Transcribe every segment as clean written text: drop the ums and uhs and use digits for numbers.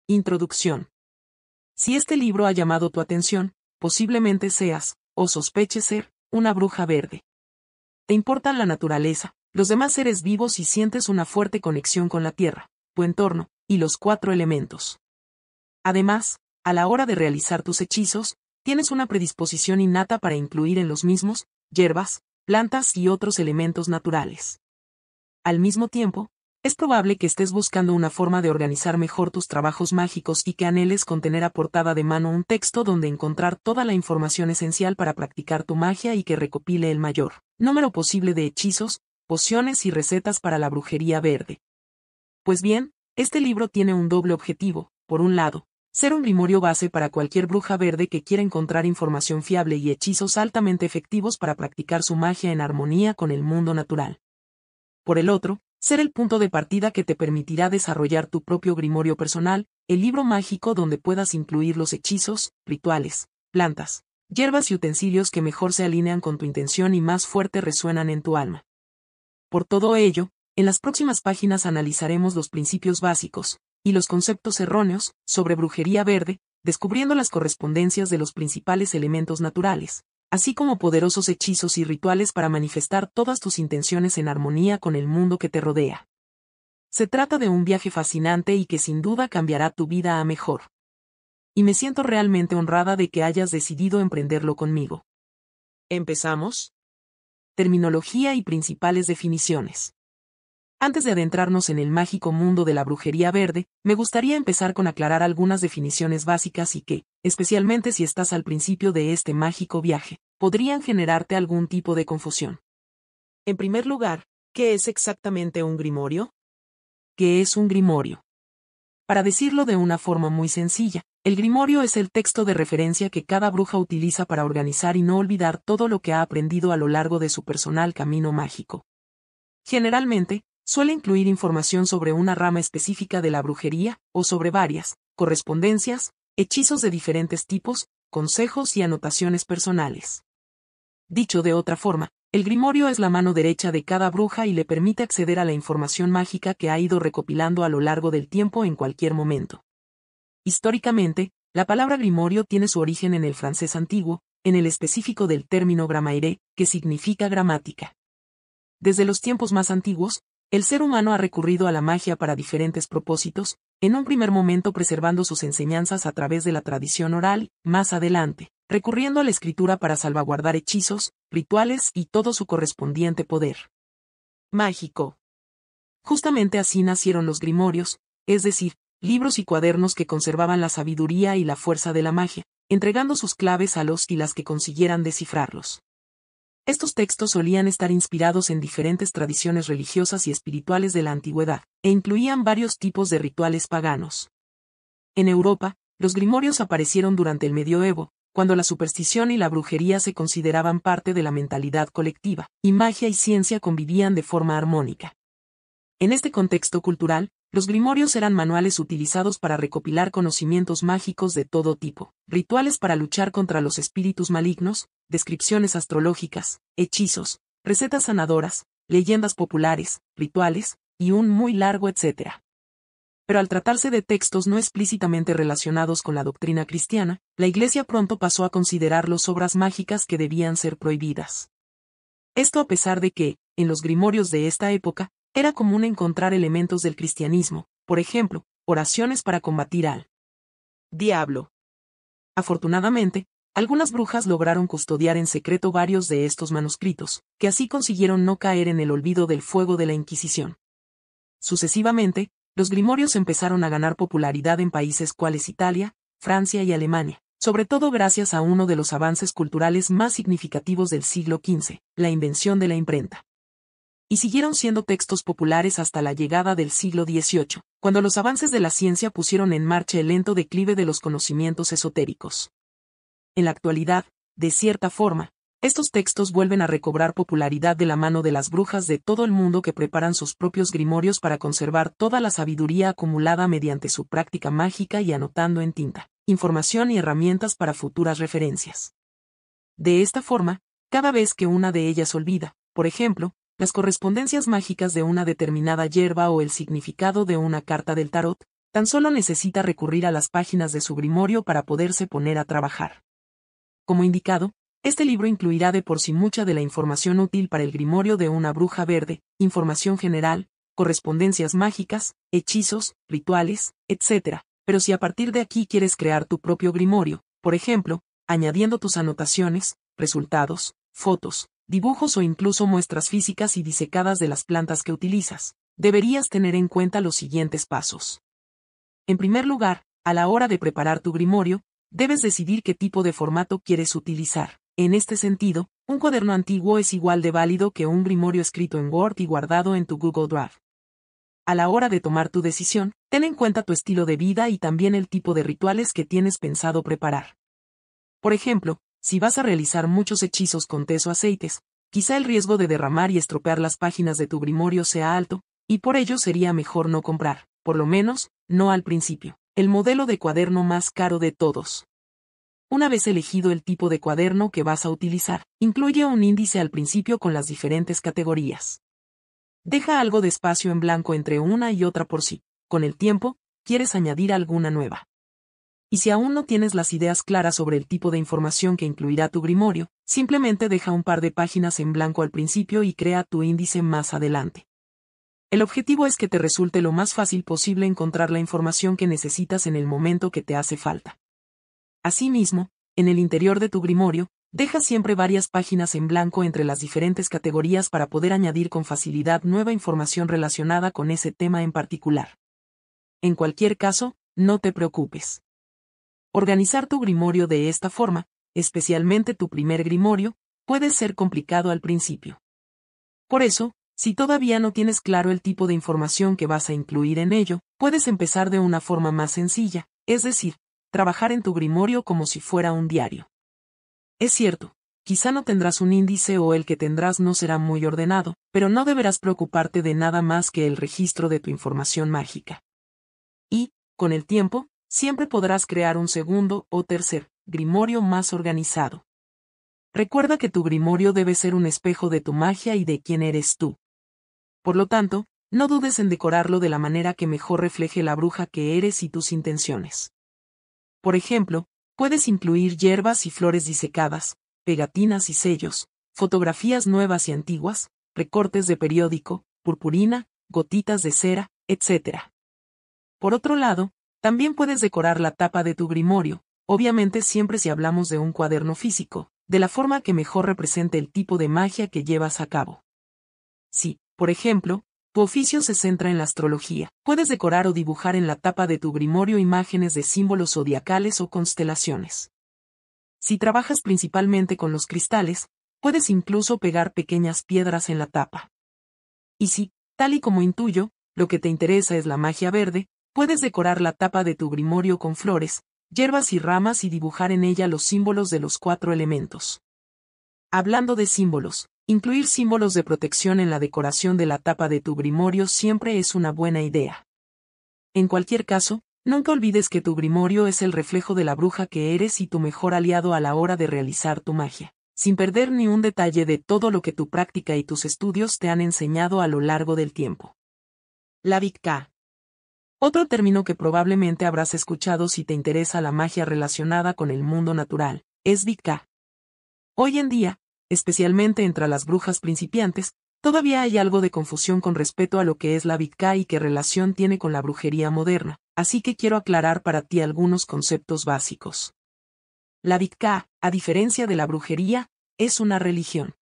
Introducción. Si este libro ha llamado tu atención, posiblemente seas, o sospeches ser, una bruja verde. Te importan la naturaleza, los demás seres vivos y sientes una fuerte conexión con la tierra, tu entorno, y los 4 elementos. Además, a la hora de realizar tus hechizos, tienes una predisposición innata para incluir en los mismos, hierbas, plantas y otros elementos naturales. Al mismo tiempo, es probable que estés buscando una forma de organizar mejor tus trabajos mágicos y que anheles con tener a portada de mano un texto donde encontrar toda la información esencial para practicar tu magia y que recopile el mayor número posible de hechizos, pociones y recetas para la brujería verde. Pues bien, este libro tiene un doble objetivo. Por un lado, ser un grimorio base para cualquier bruja verde que quiera encontrar información fiable y hechizos altamente efectivos para practicar su magia en armonía con el mundo natural. Por el otro, ser el punto de partida que te permitirá desarrollar tu propio grimorio personal, el libro mágico donde puedas incluir los hechizos, rituales, plantas, hierbas y utensilios que mejor se alinean con tu intención y más fuerte resuenan en tu alma. Por todo ello, en las próximas páginas analizaremos los principios básicos y los conceptos erróneos sobre brujería verde, descubriendo las correspondencias de los principales elementos naturales, así como poderosos hechizos y rituales para manifestar todas tus intenciones en armonía con el mundo que te rodea. Se trata de un viaje fascinante y que sin duda cambiará tu vida a mejor. Y me siento realmente honrada de que hayas decidido emprenderlo conmigo. ¿Empezamos? Terminología y principales definiciones. Antes de adentrarnos en el mágico mundo de la brujería verde, me gustaría empezar con aclarar algunas definiciones básicas y que, especialmente si estás al principio de este mágico viaje, podrían generarte algún tipo de confusión. En primer lugar, ¿qué es exactamente un grimorio? ¿Qué es un grimorio? Para decirlo de una forma muy sencilla, el grimorio es el texto de referencia que cada bruja utiliza para organizar y no olvidar todo lo que ha aprendido a lo largo de su personal camino mágico. Generalmente, suele incluir información sobre una rama específica de la brujería, o sobre varias, correspondencias, hechizos de diferentes tipos, consejos y anotaciones personales. Dicho de otra forma, el grimorio es la mano derecha de cada bruja y le permite acceder a la información mágica que ha ido recopilando a lo largo del tiempo en cualquier momento. Históricamente, la palabra grimorio tiene su origen en el francés antiguo, en el específico del término grammaire, que significa gramática. Desde los tiempos más antiguos, el ser humano ha recurrido a la magia para diferentes propósitos, en un primer momento preservando sus enseñanzas a través de la tradición oral, más adelante, recurriendo a la escritura para salvaguardar hechizos, rituales y todo su correspondiente poder mágico. Justamente así nacieron los grimorios, es decir, libros y cuadernos que conservaban la sabiduría y la fuerza de la magia, entregando sus claves a los y las que consiguieran descifrarlos. Estos textos solían estar inspirados en diferentes tradiciones religiosas y espirituales de la antigüedad, e incluían varios tipos de rituales paganos. En Europa, los grimorios aparecieron durante el Medioevo, cuando la superstición y la brujería se consideraban parte de la mentalidad colectiva, y magia y ciencia convivían de forma armónica. En este contexto cultural, los grimorios eran manuales utilizados para recopilar conocimientos mágicos de todo tipo, rituales para luchar contra los espíritus malignos, descripciones astrológicas, hechizos, recetas sanadoras, leyendas populares, rituales, y un muy largo etcétera. Pero al tratarse de textos no explícitamente relacionados con la doctrina cristiana, la Iglesia pronto pasó a considerarlos obras mágicas que debían ser prohibidas. Esto a pesar de que, en los grimorios de esta época, era común encontrar elementos del cristianismo, por ejemplo, oraciones para combatir al diablo. Afortunadamente, algunas brujas lograron custodiar en secreto varios de estos manuscritos, que así consiguieron no caer en el olvido del fuego de la Inquisición. Sucesivamente, los grimorios empezaron a ganar popularidad en países cuales Italia, Francia y Alemania, sobre todo gracias a uno de los avances culturales más significativos del siglo XV, la invención de la imprenta. Y siguieron siendo textos populares hasta la llegada del siglo XVIII, cuando los avances de la ciencia pusieron en marcha el lento declive de los conocimientos esotéricos. En la actualidad, de cierta forma, estos textos vuelven a recobrar popularidad de la mano de las brujas de todo el mundo que preparan sus propios grimorios para conservar toda la sabiduría acumulada mediante su práctica mágica y anotando en tinta información y herramientas para futuras referencias. De esta forma, cada vez que una de ellas olvida, por ejemplo, las correspondencias mágicas de una determinada hierba o el significado de una carta del tarot, tan solo necesita recurrir a las páginas de su grimorio para poderse poner a trabajar. Como indicado, este libro incluirá de por sí mucha de la información útil para el grimorio de una bruja verde, información general, correspondencias mágicas, hechizos, rituales, etc. Pero si a partir de aquí quieres crear tu propio grimorio, por ejemplo, añadiendo tus anotaciones, resultados, fotos, dibujos o incluso muestras físicas y disecadas de las plantas que utilizas, deberías tener en cuenta los siguientes pasos. En primer lugar, a la hora de preparar tu grimorio, debes decidir qué tipo de formato quieres utilizar. En este sentido, un cuaderno antiguo es igual de válido que un grimorio escrito en Word y guardado en tu Google Drive. A la hora de tomar tu decisión, ten en cuenta tu estilo de vida y también el tipo de rituales que tienes pensado preparar. Por ejemplo, si vas a realizar muchos hechizos con tés o aceites, quizá el riesgo de derramar y estropear las páginas de tu grimorio sea alto, y por ello sería mejor no comprar, por lo menos, no al principio, el modelo de cuaderno más caro de todos. Una vez elegido el tipo de cuaderno que vas a utilizar, incluye un índice al principio con las diferentes categorías. Deja algo de espacio en blanco entre una y otra por si, con el tiempo, quieres añadir alguna nueva. Y si aún no tienes las ideas claras sobre el tipo de información que incluirá tu grimorio, simplemente deja un par de páginas en blanco al principio y crea tu índice más adelante. El objetivo es que te resulte lo más fácil posible encontrar la información que necesitas en el momento que te hace falta. Asimismo, en el interior de tu grimorio, deja siempre varias páginas en blanco entre las diferentes categorías para poder añadir con facilidad nueva información relacionada con ese tema en particular. En cualquier caso, no te preocupes. Organizar tu grimorio de esta forma, especialmente tu primer grimorio, puede ser complicado al principio. Por eso, si todavía no tienes claro el tipo de información que vas a incluir en ello, puedes empezar de una forma más sencilla, es decir, trabajar en tu grimorio como si fuera un diario. Es cierto, quizá no tendrás un índice o el que tendrás no será muy ordenado, pero no deberás preocuparte de nada más que el registro de tu información mágica. Y, con el tiempo, siempre podrás crear un segundo o tercer grimorio más organizado. Recuerda que tu grimorio debe ser un espejo de tu magia y de quién eres tú. Por lo tanto, no dudes en decorarlo de la manera que mejor refleje la bruja que eres y tus intenciones. Por ejemplo, puedes incluir hierbas y flores disecadas, pegatinas y sellos, fotografías nuevas y antiguas, recortes de periódico, purpurina, gotitas de cera, etc. Por otro lado, también puedes decorar la tapa de tu grimorio, obviamente siempre si hablamos de un cuaderno físico, de la forma que mejor represente el tipo de magia que llevas a cabo. Si, por ejemplo, tu oficio se centra en la astrología, puedes decorar o dibujar en la tapa de tu grimorio imágenes de símbolos zodiacales o constelaciones. Si trabajas principalmente con los cristales, puedes incluso pegar pequeñas piedras en la tapa. Y si, tal y como intuyo, lo que te interesa es la magia verde, puedes decorar la tapa de tu grimorio con flores, hierbas y ramas y dibujar en ella los símbolos de los 4 elementos. Hablando de símbolos, incluir símbolos de protección en la decoración de la tapa de tu grimorio siempre es una buena idea. En cualquier caso, nunca olvides que tu grimorio es el reflejo de la bruja que eres y tu mejor aliado a la hora de realizar tu magia, sin perder ni un detalle de todo lo que tu práctica y tus estudios te han enseñado a lo largo del tiempo. La Wicca. Otro término que probablemente habrás escuchado si te interesa la magia relacionada con el mundo natural, es Wicca. Hoy en día, especialmente entre las brujas principiantes, todavía hay algo de confusión con respecto a lo que es la Wicca y qué relación tiene con la brujería moderna, así que quiero aclarar para ti algunos conceptos básicos. La Wicca, a diferencia de la brujería, es una religión.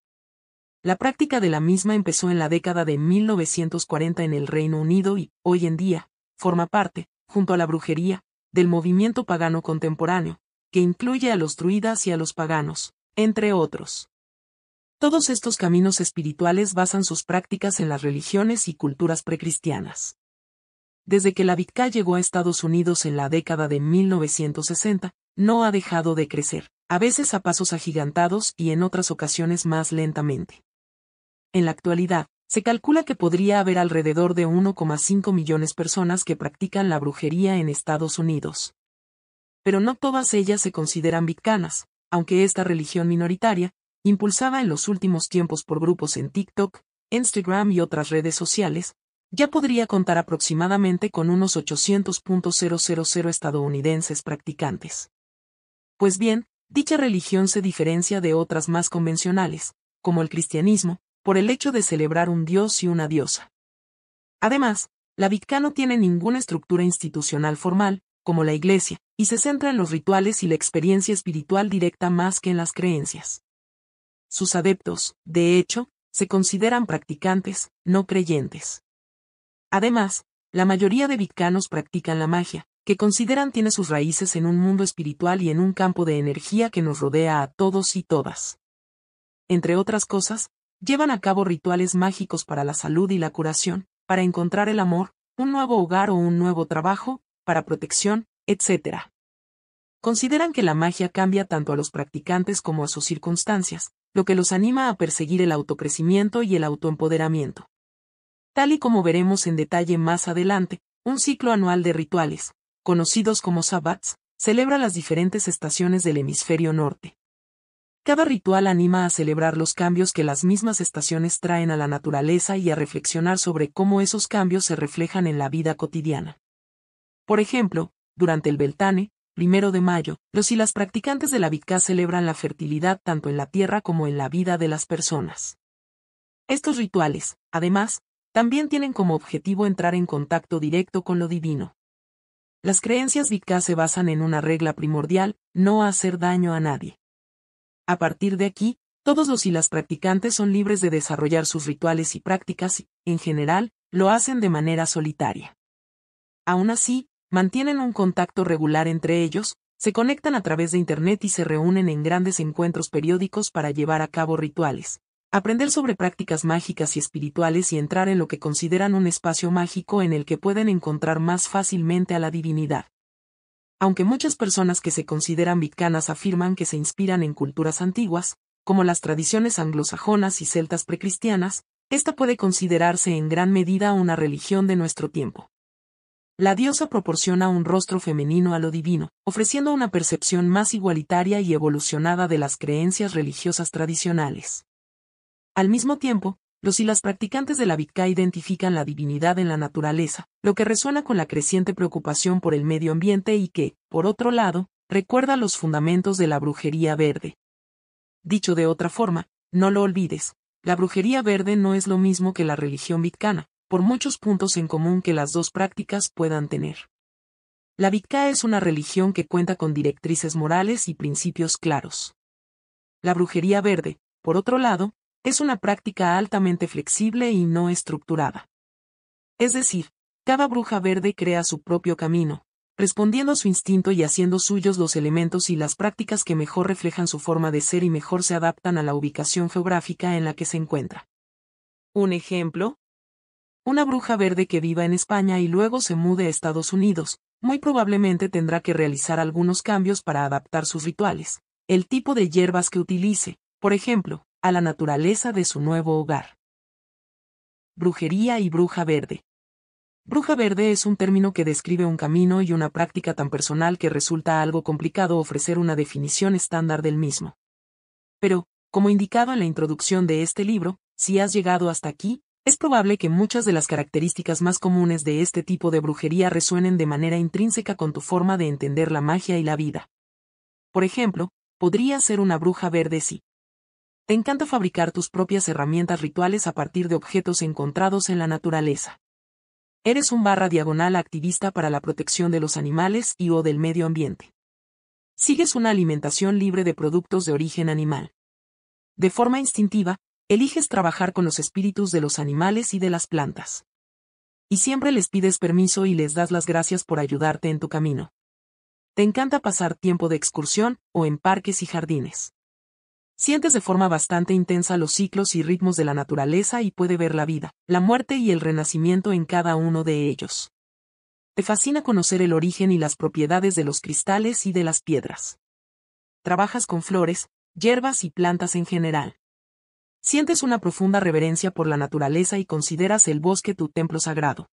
La práctica de la misma empezó en la década de 1940 en el Reino Unido y, hoy en día, forma parte, junto a la brujería, del movimiento pagano contemporáneo, que incluye a los druidas y a los paganos, entre otros. Todos estos caminos espirituales basan sus prácticas en las religiones y culturas precristianas. Desde que la Wicca llegó a Estados Unidos en la década de 1960, no ha dejado de crecer, a veces a pasos agigantados y en otras ocasiones más lentamente. En la actualidad, se calcula que podría haber alrededor de 1,5 millones de personas que practican la brujería en Estados Unidos. Pero no todas ellas se consideran wiccanas, aunque esta religión minoritaria, impulsada en los últimos tiempos por grupos en TikTok, Instagram y otras redes sociales, ya podría contar aproximadamente con unos 800.000 estadounidenses practicantes. Pues bien, dicha religión se diferencia de otras más convencionales, como el cristianismo, por el hecho de celebrar un dios y una diosa. Además, la Wicca no tiene ninguna estructura institucional formal, como la Iglesia, y se centra en los rituales y la experiencia espiritual directa más que en las creencias. Sus adeptos, de hecho, se consideran practicantes, no creyentes. Además, la mayoría de wiccanos practican la magia, que consideran tiene sus raíces en un mundo espiritual y en un campo de energía que nos rodea a todos y todas. Entre otras cosas, llevan a cabo rituales mágicos para la salud y la curación, para encontrar el amor, un nuevo hogar o un nuevo trabajo, para protección, etc. Consideran que la magia cambia tanto a los practicantes como a sus circunstancias, lo que los anima a perseguir el autocrecimiento y el autoempoderamiento. Tal y como veremos en detalle más adelante, un ciclo anual de rituales, conocidos como sabbats, celebra las diferentes estaciones del hemisferio norte. Cada ritual anima a celebrar los cambios que las mismas estaciones traen a la naturaleza y a reflexionar sobre cómo esos cambios se reflejan en la vida cotidiana. Por ejemplo, durante el Beltane, 1 de mayo, los y las practicantes de la Wicca celebran la fertilidad tanto en la tierra como en la vida de las personas. Estos rituales, además, también tienen como objetivo entrar en contacto directo con lo divino. Las creencias Wicca se basan en una regla primordial: no hacer daño a nadie. A partir de aquí, todos los y las practicantes son libres de desarrollar sus rituales y prácticas y, en general, lo hacen de manera solitaria. Aún así, mantienen un contacto regular entre ellos, se conectan a través de Internet y se reúnen en grandes encuentros periódicos para llevar a cabo rituales, aprender sobre prácticas mágicas y espirituales y entrar en lo que consideran un espacio mágico en el que pueden encontrar más fácilmente a la divinidad. Aunque muchas personas que se consideran wiccanas afirman que se inspiran en culturas antiguas, como las tradiciones anglosajonas y celtas precristianas, esta puede considerarse en gran medida una religión de nuestro tiempo. La diosa proporciona un rostro femenino a lo divino, ofreciendo una percepción más igualitaria y evolucionada de las creencias religiosas tradicionales. Al mismo tiempo, los y las practicantes de la Wicca identifican la divinidad en la naturaleza, lo que resuena con la creciente preocupación por el medio ambiente y que, por otro lado, recuerda los fundamentos de la brujería verde. Dicho de otra forma, no lo olvides, la brujería verde no es lo mismo que la religión wiccana, por muchos puntos en común que las dos prácticas puedan tener. La Wicca es una religión que cuenta con directrices morales y principios claros. La brujería verde, por otro lado, es una práctica altamente flexible y no estructurada. Es decir, cada bruja verde crea su propio camino, respondiendo a su instinto y haciendo suyos los elementos y las prácticas que mejor reflejan su forma de ser y mejor se adaptan a la ubicación geográfica en la que se encuentra. Un ejemplo: una bruja verde que viva en España y luego se mude a Estados Unidos, muy probablemente tendrá que realizar algunos cambios para adaptar sus rituales, el tipo de hierbas que utilice, por ejemplo, a la naturaleza de su nuevo hogar. Brujería y bruja verde. Bruja verde es un término que describe un camino y una práctica tan personal que resulta algo complicado ofrecer una definición estándar del mismo. Pero, como indicado en la introducción de este libro, si has llegado hasta aquí, es probable que muchas de las características más comunes de este tipo de brujería resuenen de manera intrínseca con tu forma de entender la magia y la vida. Por ejemplo, podría ser una bruja verde si te encanta fabricar tus propias herramientas rituales a partir de objetos encontrados en la naturaleza. Eres un // activista para la protección de los animales y o del medio ambiente. Sigues una alimentación libre de productos de origen animal. De forma instintiva, eliges trabajar con los espíritus de los animales y de las plantas. Y siempre les pides permiso y les das las gracias por ayudarte en tu camino. Te encanta pasar tiempo de excursión o en parques y jardines. Sientes de forma bastante intensa los ciclos y ritmos de la naturaleza y puede ver la vida, la muerte y el renacimiento en cada uno de ellos. Te fascina conocer el origen y las propiedades de los cristales y de las piedras. Trabajas con flores, hierbas y plantas en general. Sientes una profunda reverencia por la naturaleza y consideras el bosque tu templo sagrado.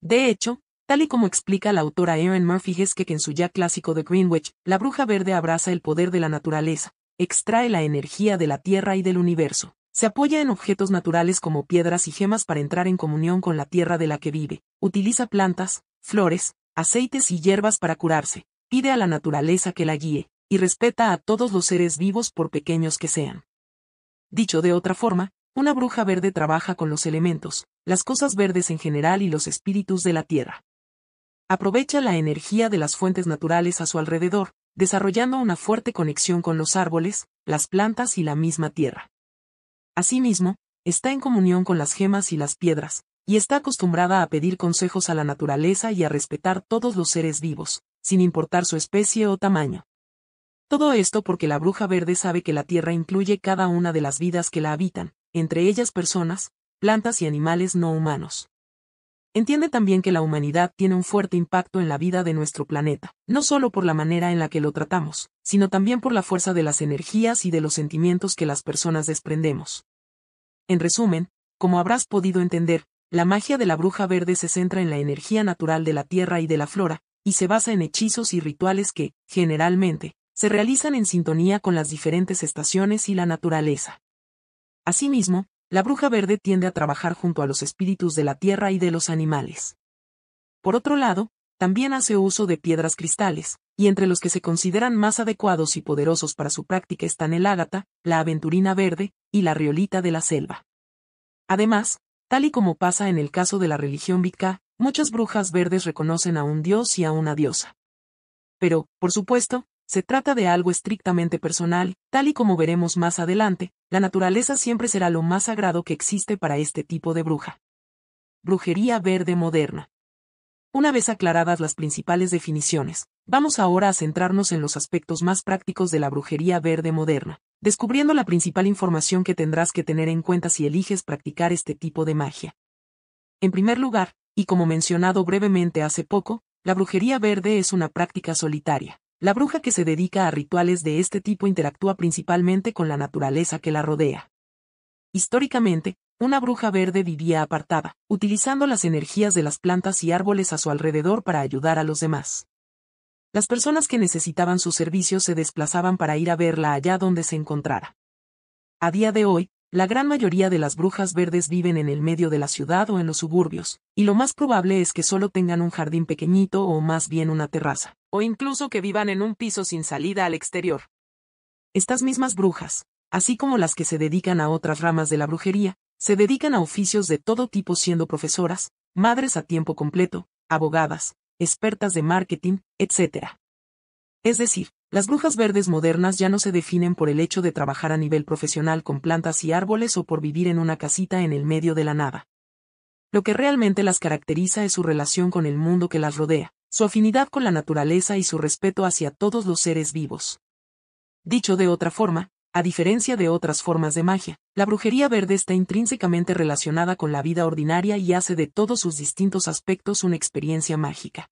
De hecho, tal y como explica la autora Erin Murphy Hesketh en su ya clásico The Greenwich, la bruja verde abraza el poder de la naturaleza, extrae la energía de la tierra y del universo, Se apoya en objetos naturales como piedras y gemas para entrar en comunión con la tierra de la que vive, utiliza plantas, flores, aceites y hierbas para curarse, pide a la naturaleza que la guíe, y respeta a todos los seres vivos por pequeños que sean. Dicho de otra forma, una bruja verde trabaja con los elementos, las cosas verdes en general y los espíritus de la tierra. Aprovecha la energía de las fuentes naturales a su alrededor, desarrollando una fuerte conexión con los árboles, las plantas y la misma tierra. Asimismo, está en comunión con las gemas y las piedras, y está acostumbrada a pedir consejos a la naturaleza y a respetar todos los seres vivos, sin importar su especie o tamaño. Todo esto porque la bruja verde sabe que la tierra incluye cada una de las vidas que la habitan, entre ellas personas, plantas y animales no humanos. Entiende también que la humanidad tiene un fuerte impacto en la vida de nuestro planeta, no solo por la manera en la que lo tratamos, sino también por la fuerza de las energías y de los sentimientos que las personas desprendemos. En resumen, como habrás podido entender, la magia de la bruja verde se centra en la energía natural de la tierra y de la flora, y se basa en hechizos y rituales que, generalmente, se realizan en sintonía con las diferentes estaciones y la naturaleza. Asimismo, la bruja verde tiende a trabajar junto a los espíritus de la tierra y de los animales. Por otro lado, también hace uso de piedras cristales, y entre los que se consideran más adecuados y poderosos para su práctica están el ágata, la aventurina verde, y la riolita de la selva. Además, tal y como pasa en el caso de la religión Wicca, muchas brujas verdes reconocen a un dios y a una diosa. Pero, por supuesto, se trata de algo estrictamente personal, tal y como veremos más adelante, la naturaleza siempre será lo más sagrado que existe para este tipo de bruja. Brujería verde moderna. Una vez aclaradas las principales definiciones, vamos ahora a centrarnos en los aspectos más prácticos de la brujería verde moderna, descubriendo la principal información que tendrás que tener en cuenta si eliges practicar este tipo de magia. En primer lugar, y como mencionado brevemente hace poco, la brujería verde es una práctica solitaria. La bruja que se dedica a rituales de este tipo interactúa principalmente con la naturaleza que la rodea. Históricamente, una bruja verde vivía apartada, utilizando las energías de las plantas y árboles a su alrededor para ayudar a los demás. Las personas que necesitaban sus servicios se desplazaban para ir a verla allá donde se encontrara. A día de hoy, la gran mayoría de las brujas verdes viven en el medio de la ciudad o en los suburbios, y lo más probable es que solo tengan un jardín pequeñito o más bien una terraza, o incluso que vivan en un piso sin salida al exterior. Estas mismas brujas, así como las que se dedican a otras ramas de la brujería, se dedican a oficios de todo tipo siendo profesoras, madres a tiempo completo, abogadas, expertas de marketing, etc. Es decir, las brujas verdes modernas ya no se definen por el hecho de trabajar a nivel profesional con plantas y árboles o por vivir en una casita en el medio de la nada. Lo que realmente las caracteriza es su relación con el mundo que las rodea, su afinidad con la naturaleza y su respeto hacia todos los seres vivos. Dicho de otra forma, a diferencia de otras formas de magia, la brujería verde está intrínsecamente relacionada con la vida ordinaria y hace de todos sus distintos aspectos una experiencia mágica.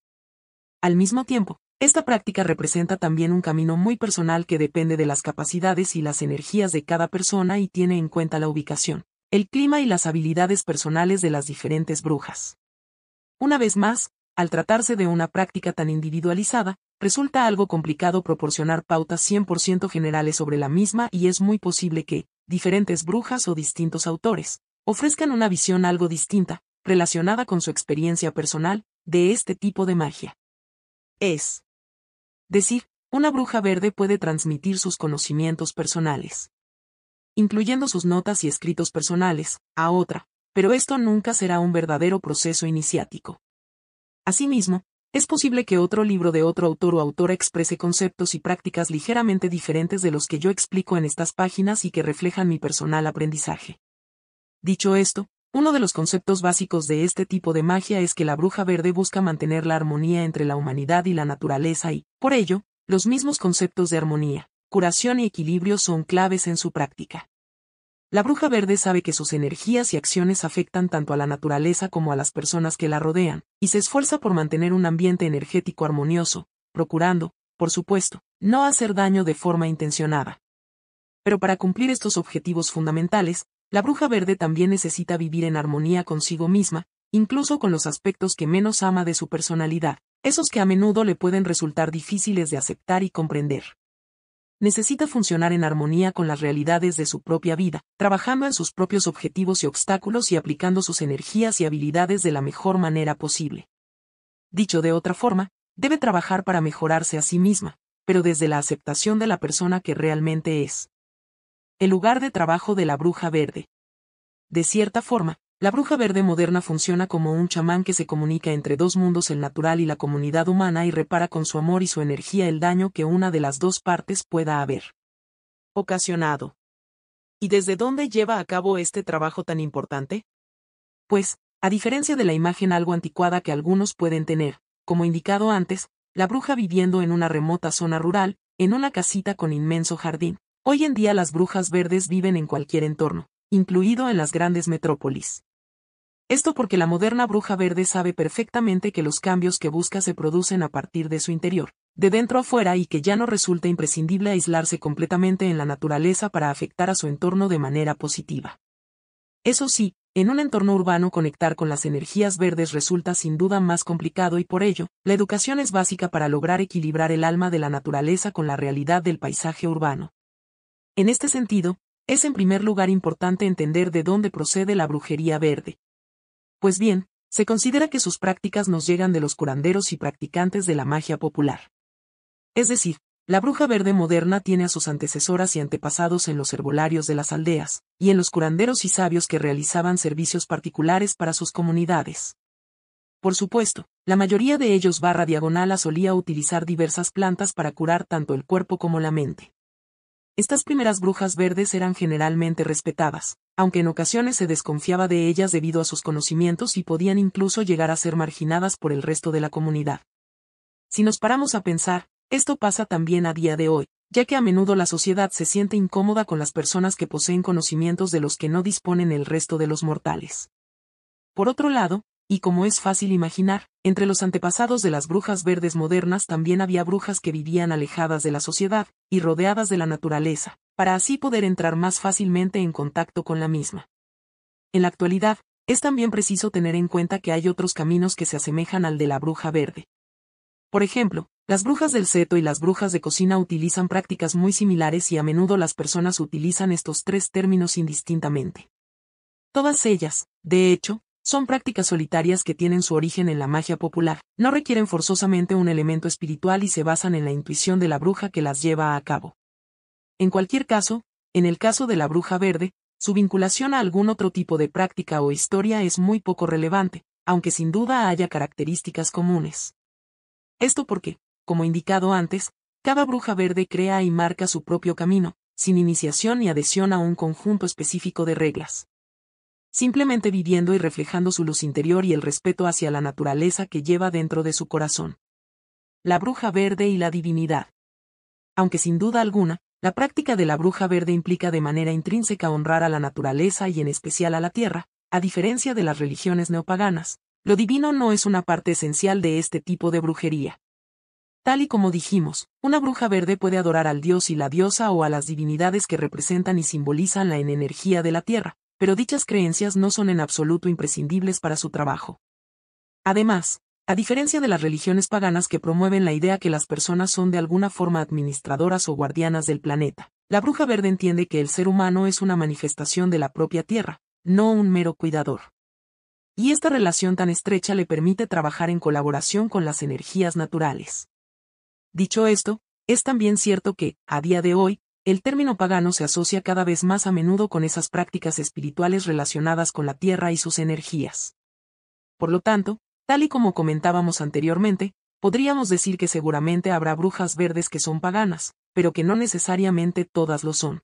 Al mismo tiempo, esta práctica representa también un camino muy personal que depende de las capacidades y las energías de cada persona y tiene en cuenta la ubicación, el clima y las habilidades personales de las diferentes brujas. Una vez más, al tratarse de una práctica tan individualizada, resulta algo complicado proporcionar pautas 100% generales sobre la misma y es muy posible que, diferentes brujas o distintos autores, ofrezcan una visión algo distinta, relacionada con su experiencia personal, de este tipo de magia. Es decir, una bruja verde puede transmitir sus conocimientos personales, incluyendo sus notas y escritos personales, a otra, pero esto nunca será un verdadero proceso iniciático. Asimismo, es posible que otro libro de otro autor o autora exprese conceptos y prácticas ligeramente diferentes de los que yo explico en estas páginas y que reflejan mi personal aprendizaje. Dicho esto, uno de los conceptos básicos de este tipo de magia es que la bruja verde busca mantener la armonía entre la humanidad y la naturaleza y, por ello, los mismos conceptos de armonía, curación y equilibrio son claves en su práctica. La bruja verde sabe que sus energías y acciones afectan tanto a la naturaleza como a las personas que la rodean, y se esfuerza por mantener un ambiente energético armonioso, procurando, por supuesto, no hacer daño de forma intencionada. Pero para cumplir estos objetivos fundamentales, la bruja verde también necesita vivir en armonía consigo misma, incluso con los aspectos que menos ama de su personalidad, esos que a menudo le pueden resultar difíciles de aceptar y comprender. necesita funcionar en armonía con las realidades de su propia vida, trabajando en sus propios objetivos y obstáculos y aplicando sus energías y habilidades de la mejor manera posible. Dicho de otra forma, debe trabajar para mejorarse a sí misma, pero desde la aceptación de la persona que realmente es. El lugar de trabajo de la bruja verde. De cierta forma, la bruja verde moderna funciona como un chamán que se comunica entre dos mundos, el natural y la comunidad humana, y repara con su amor y su energía el daño que una de las dos partes pueda haber ocasionado. ¿Y desde dónde lleva a cabo este trabajo tan importante? Pues, a diferencia de la imagen algo anticuada que algunos pueden tener, como indicado antes, la bruja viviendo en una remota zona rural, en una casita con inmenso jardín. Hoy en día las brujas verdes viven en cualquier entorno, incluido en las grandes metrópolis. Esto porque la moderna bruja verde sabe perfectamente que los cambios que busca se producen a partir de su interior, de dentro a fuera, y que ya no resulta imprescindible aislarse completamente en la naturaleza para afectar a su entorno de manera positiva. Eso sí, en un entorno urbano conectar con las energías verdes resulta sin duda más complicado y por ello, la educación es básica para lograr equilibrar el alma de la naturaleza con la realidad del paisaje urbano. En este sentido, es en primer lugar importante entender de dónde procede la brujería verde. Pues bien, se considera que sus prácticas nos llegan de los curanderos y practicantes de la magia popular. Es decir, la bruja verde moderna tiene a sus antecesoras y antepasados en los herbolarios de las aldeas, y en los curanderos y sabios que realizaban servicios particulares para sus comunidades. Por supuesto, la mayoría de ellos /diagonal solía utilizar diversas plantas para curar tanto el cuerpo como la mente. Estas primeras brujas verdes eran generalmente respetadas, aunque en ocasiones se desconfiaba de ellas debido a sus conocimientos y podían incluso llegar a ser marginadas por el resto de la comunidad. Si nos paramos a pensar, esto pasa también a día de hoy, ya que a menudo la sociedad se siente incómoda con las personas que poseen conocimientos de los que no disponen el resto de los mortales. Por otro lado, y como es fácil imaginar, entre los antepasados de las brujas verdes modernas también había brujas que vivían alejadas de la sociedad, y rodeadas de la naturaleza, para así poder entrar más fácilmente en contacto con la misma. En la actualidad, es también preciso tener en cuenta que hay otros caminos que se asemejan al de la bruja verde. Por ejemplo, las brujas del seto y las brujas de cocina utilizan prácticas muy similares y a menudo las personas utilizan estos tres términos indistintamente. Todas ellas, de hecho, son prácticas solitarias que tienen su origen en la magia popular, no requieren forzosamente un elemento espiritual y se basan en la intuición de la bruja que las lleva a cabo. En cualquier caso, en el caso de la bruja verde, su vinculación a algún otro tipo de práctica o historia es muy poco relevante, aunque sin duda haya características comunes. Esto porque, como indicado antes, cada bruja verde crea y marca su propio camino, sin iniciación ni adhesión a un conjunto específico de reglas. Simplemente viviendo y reflejando su luz interior y el respeto hacia la naturaleza que lleva dentro de su corazón. La bruja verde y la divinidad. Aunque sin duda alguna, la práctica de la bruja verde implica de manera intrínseca honrar a la naturaleza y en especial a la tierra, a diferencia de las religiones neopaganas, lo divino no es una parte esencial de este tipo de brujería. Tal y como dijimos, una bruja verde puede adorar al dios y la diosa o a las divinidades que representan y simbolizan la energía de la tierra, pero dichas creencias no son en absoluto imprescindibles para su trabajo. Además, a diferencia de las religiones paganas que promueven la idea que las personas son de alguna forma administradoras o guardianas del planeta, la bruja verde entiende que el ser humano es una manifestación de la propia tierra, no un mero cuidador. Y esta relación tan estrecha le permite trabajar en colaboración con las energías naturales. Dicho esto, es también cierto que, a día de hoy, el término pagano se asocia cada vez más a menudo con esas prácticas espirituales relacionadas con la tierra y sus energías. Por lo tanto, tal y como comentábamos anteriormente, podríamos decir que seguramente habrá brujas verdes que son paganas, pero que no necesariamente todas lo son.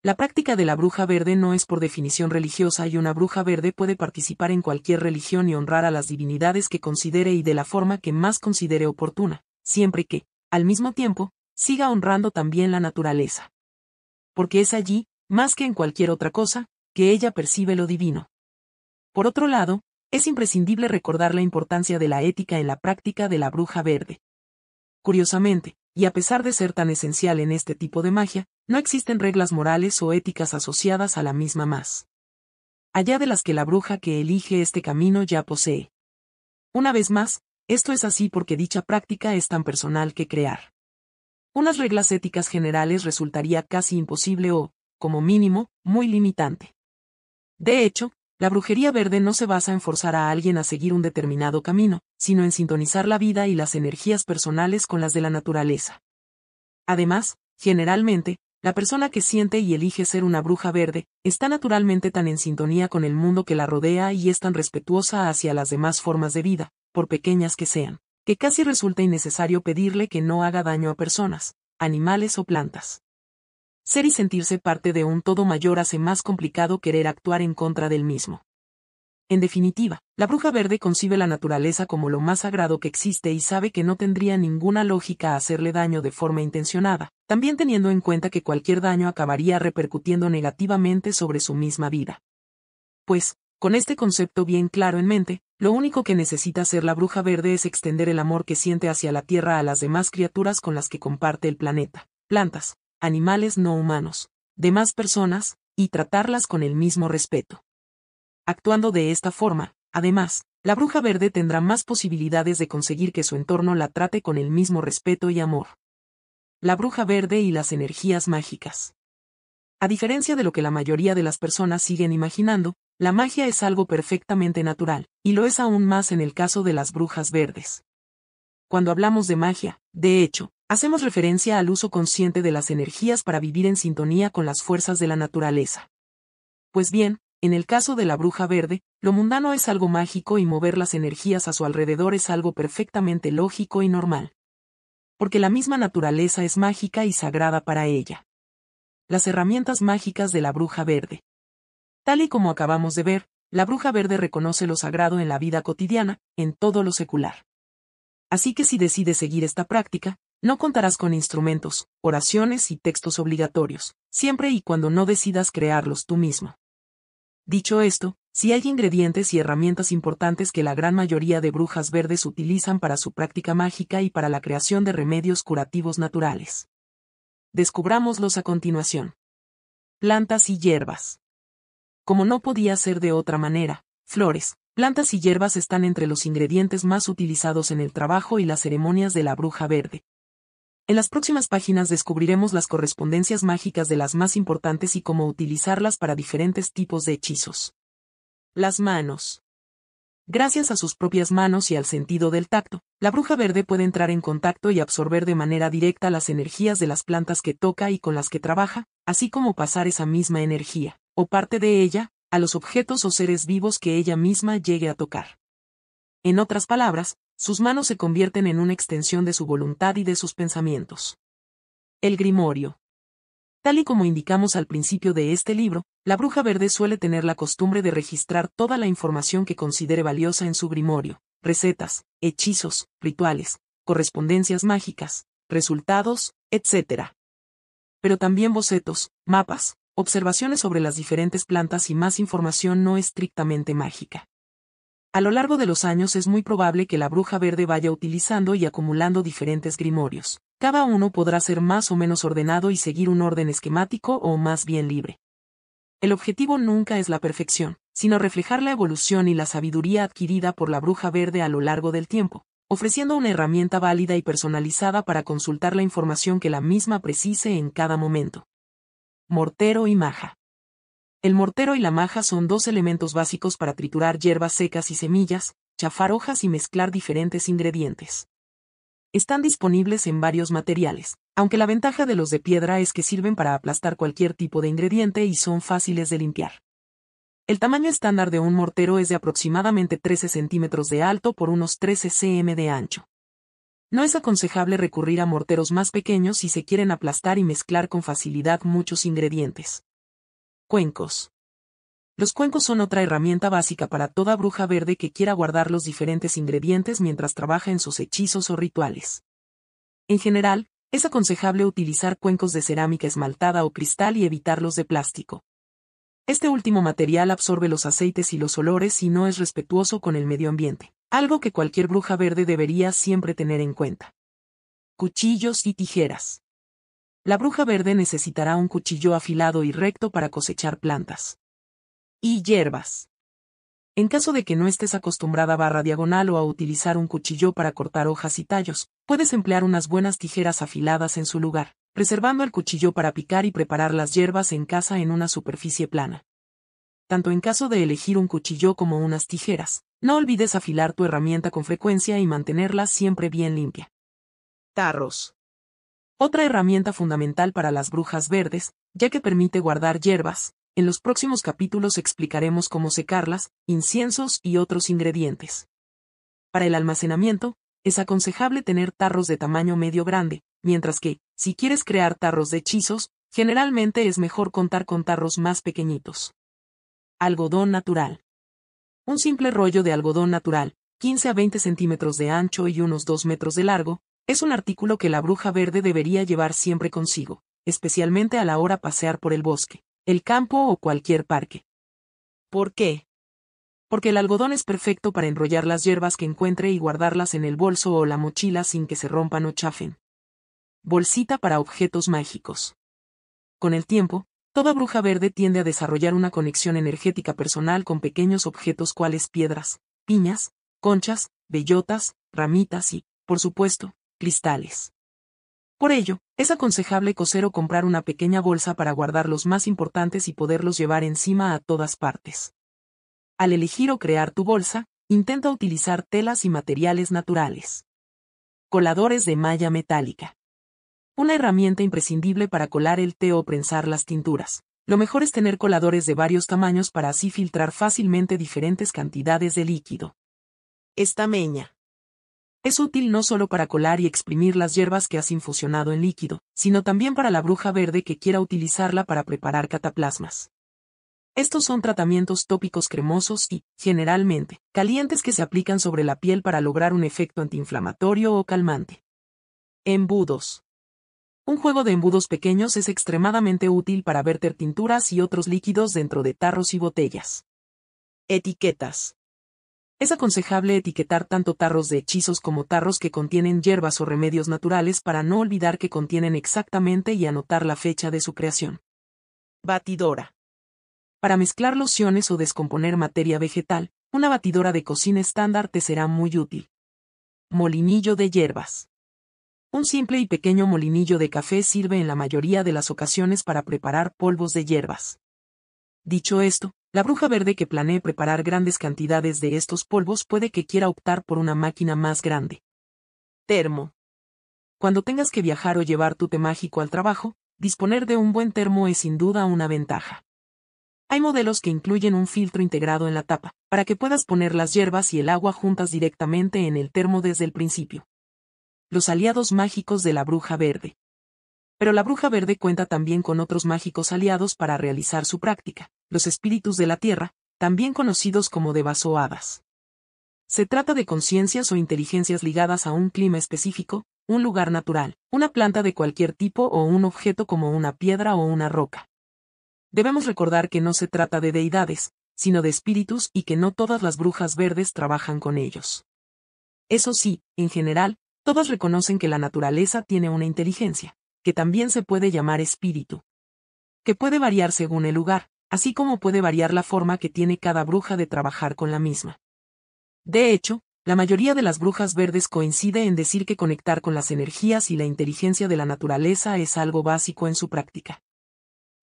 La práctica de la bruja verde no es por definición religiosa y una bruja verde puede participar en cualquier religión y honrar a las divinidades que considere y de la forma que más considere oportuna, siempre que, al mismo tiempo, siga honrando también la naturaleza. Porque es allí, más que en cualquier otra cosa, que ella percibe lo divino. Por otro lado, es imprescindible recordar la importancia de la ética en la práctica de la bruja verde. Curiosamente, y a pesar de ser tan esencial en este tipo de magia, no existen reglas morales o éticas asociadas a la misma más allá de las que la bruja que elige este camino ya posee. Una vez más, esto es así porque dicha práctica es tan personal que crear. Unas reglas éticas generales resultaría casi imposible o, como mínimo, muy limitante. De hecho, la brujería verde no se basa en forzar a alguien a seguir un determinado camino, sino en sintonizar la vida y las energías personales con las de la naturaleza. Además, generalmente, la persona que siente y elige ser una bruja verde, está naturalmente tan en sintonía con el mundo que la rodea y es tan respetuosa hacia las demás formas de vida, por pequeñas que sean, que casi resulta innecesario pedirle que no haga daño a personas, animales o plantas. Ser y sentirse parte de un todo mayor hace más complicado querer actuar en contra del mismo. En definitiva, la bruja verde concibe la naturaleza como lo más sagrado que existe y sabe que no tendría ninguna lógica hacerle daño de forma intencionada, también teniendo en cuenta que cualquier daño acabaría repercutiendo negativamente sobre su misma vida. Pues, con este concepto bien claro en mente, lo único que necesita hacer la bruja verde es extender el amor que siente hacia la tierra a las demás criaturas con las que comparte el planeta, plantas, animales no humanos, demás personas, y tratarlas con el mismo respeto. Actuando de esta forma, además, la bruja verde tendrá más posibilidades de conseguir que su entorno la trate con el mismo respeto y amor. La bruja verde y las energías mágicas. A diferencia de lo que la mayoría de las personas siguen imaginando, la magia es algo perfectamente natural, y lo es aún más en el caso de las brujas verdes. Cuando hablamos de magia, de hecho, hacemos referencia al uso consciente de las energías para vivir en sintonía con las fuerzas de la naturaleza. Pues bien, en el caso de la bruja verde, lo mundano es algo mágico y mover las energías a su alrededor es algo perfectamente lógico y normal. Porque la misma naturaleza es mágica y sagrada para ella. Las herramientas mágicas de la bruja verde. Tal y como acabamos de ver, la bruja verde reconoce lo sagrado en la vida cotidiana, en todo lo secular. Así que si decides seguir esta práctica, no contarás con instrumentos, oraciones y textos obligatorios, siempre y cuando no decidas crearlos tú mismo. Dicho esto, sí hay ingredientes y herramientas importantes que la gran mayoría de brujas verdes utilizan para su práctica mágica y para la creación de remedios curativos naturales. Descubrámoslos a continuación. Plantas y hierbas. Como no podía ser de otra manera, flores, plantas y hierbas están entre los ingredientes más utilizados en el trabajo y las ceremonias de la bruja verde. En las próximas páginas descubriremos las correspondencias mágicas de las más importantes y cómo utilizarlas para diferentes tipos de hechizos. Las manos. Gracias a sus propias manos y al sentido del tacto, la bruja verde puede entrar en contacto y absorber de manera directa las energías de las plantas que toca y con las que trabaja, así como pasar esa misma energía, o parte de ella, a los objetos o seres vivos que ella misma llegue a tocar. En otras palabras, sus manos se convierten en una extensión de su voluntad y de sus pensamientos. El grimorio. Tal y como indicamos al principio de este libro, la bruja verde suele tener la costumbre de registrar toda la información que considere valiosa en su grimorio, recetas, hechizos, rituales, correspondencias mágicas, resultados, etc. Pero también bocetos, mapas, observaciones sobre las diferentes plantas y más información no estrictamente mágica. A lo largo de los años es muy probable que la bruja verde vaya utilizando y acumulando diferentes grimorios. Cada uno podrá ser más o menos ordenado y seguir un orden esquemático o más bien libre. El objetivo nunca es la perfección, sino reflejar la evolución y la sabiduría adquirida por la bruja verde a lo largo del tiempo, ofreciendo una herramienta válida y personalizada para consultar la información que la misma precise en cada momento. Mortero y maja. El mortero y la maja son dos elementos básicos para triturar hierbas secas y semillas, chafar hojas y mezclar diferentes ingredientes. Están disponibles en varios materiales, aunque la ventaja de los de piedra es que sirven para aplastar cualquier tipo de ingrediente y son fáciles de limpiar. El tamaño estándar de un mortero es de aproximadamente 13 centímetros de alto por unos 13 cm de ancho. No es aconsejable recurrir a morteros más pequeños si se quieren aplastar y mezclar con facilidad muchos ingredientes. Cuencos. Los cuencos son otra herramienta básica para toda bruja verde que quiera guardar los diferentes ingredientes mientras trabaja en sus hechizos o rituales. En general, es aconsejable utilizar cuencos de cerámica esmaltada o cristal y evitar los de plástico. Este último material absorbe los aceites y los olores y no es respetuoso con el medio ambiente, algo que cualquier bruja verde debería siempre tener en cuenta. Cuchillos y tijeras. La bruja verde necesitará un cuchillo afilado y recto para cosechar plantas y hierbas. En caso de que no estés acostumbrada /diagonal o a utilizar un cuchillo para cortar hojas y tallos, puedes emplear unas buenas tijeras afiladas en su lugar, reservando el cuchillo para picar y preparar las hierbas en casa en una superficie plana. Tanto en caso de elegir un cuchillo como unas tijeras, no olvides afilar tu herramienta con frecuencia y mantenerla siempre bien limpia. Tarros. Otra herramienta fundamental para las brujas verdes, ya que permite guardar hierbas. En los próximos capítulos explicaremos cómo secarlas, inciensos y otros ingredientes. Para el almacenamiento, es aconsejable tener tarros de tamaño medio grande, mientras que, si quieres crear tarros de hechizos, generalmente es mejor contar con tarros más pequeñitos. Algodón natural. Un simple rollo de algodón natural, 15 a 20 centímetros de ancho y unos 2 metros de largo, es un artículo que la bruja verde debería llevar siempre consigo, especialmente a la hora de pasear por el bosque, el campo o cualquier parque. ¿Por qué? Porque el algodón es perfecto para enrollar las hierbas que encuentre y guardarlas en el bolso o la mochila sin que se rompan o chafen. Bolsita para objetos mágicos. Con el tiempo, toda bruja verde tiende a desarrollar una conexión energética personal con pequeños objetos cuales piedras, piñas, conchas, bellotas, ramitas y, por supuesto, cristales. Por ello, es aconsejable coser o comprar una pequeña bolsa para guardar los más importantes y poderlos llevar encima a todas partes. Al elegir o crear tu bolsa, intenta utilizar telas y materiales naturales. Coladores de malla metálica. Una herramienta imprescindible para colar el té o prensar las tinturas. Lo mejor es tener coladores de varios tamaños para así filtrar fácilmente diferentes cantidades de líquido. Estameña. Es útil no solo para colar y exprimir las hierbas que has infusionado en líquido, sino también para la bruja verde que quiera utilizarla para preparar cataplasmas. Estos son tratamientos tópicos cremosos y, generalmente, calientes que se aplican sobre la piel para lograr un efecto antiinflamatorio o calmante. Embudos. Un juego de embudos pequeños es extremadamente útil para verter tinturas y otros líquidos dentro de tarros y botellas. Etiquetas. Es aconsejable etiquetar tanto tarros de hechizos como tarros que contienen hierbas o remedios naturales para no olvidar qué contienen exactamente y anotar la fecha de su creación. Batidora. Para mezclar lociones o descomponer materia vegetal, una batidora de cocina estándar te será muy útil. Molinillo de hierbas. Un simple y pequeño molinillo de café sirve en la mayoría de las ocasiones para preparar polvos de hierbas. Dicho esto, la bruja verde que planee preparar grandes cantidades de estos polvos puede que quiera optar por una máquina más grande. Termo. Cuando tengas que viajar o llevar tu té mágico al trabajo, disponer de un buen termo es sin duda una ventaja. Hay modelos que incluyen un filtro integrado en la tapa, para que puedas poner las hierbas y el agua juntas directamente en el termo desde el principio. Los aliados mágicos de la bruja verde. Pero la bruja verde cuenta también con otros mágicos aliados para realizar su práctica, los espíritus de la tierra, también conocidos como devas o hadas. Se trata de conciencias o inteligencias ligadas a un clima específico, un lugar natural, una planta de cualquier tipo o un objeto como una piedra o una roca. Debemos recordar que no se trata de deidades, sino de espíritus y que no todas las brujas verdes trabajan con ellos. Eso sí, en general, todas reconocen que la naturaleza tiene una inteligencia, que también se puede llamar espíritu, que puede variar según el lugar, así como puede variar la forma que tiene cada bruja de trabajar con la misma. De hecho, la mayoría de las brujas verdes coincide en decir que conectar con las energías y la inteligencia de la naturaleza es algo básico en su práctica.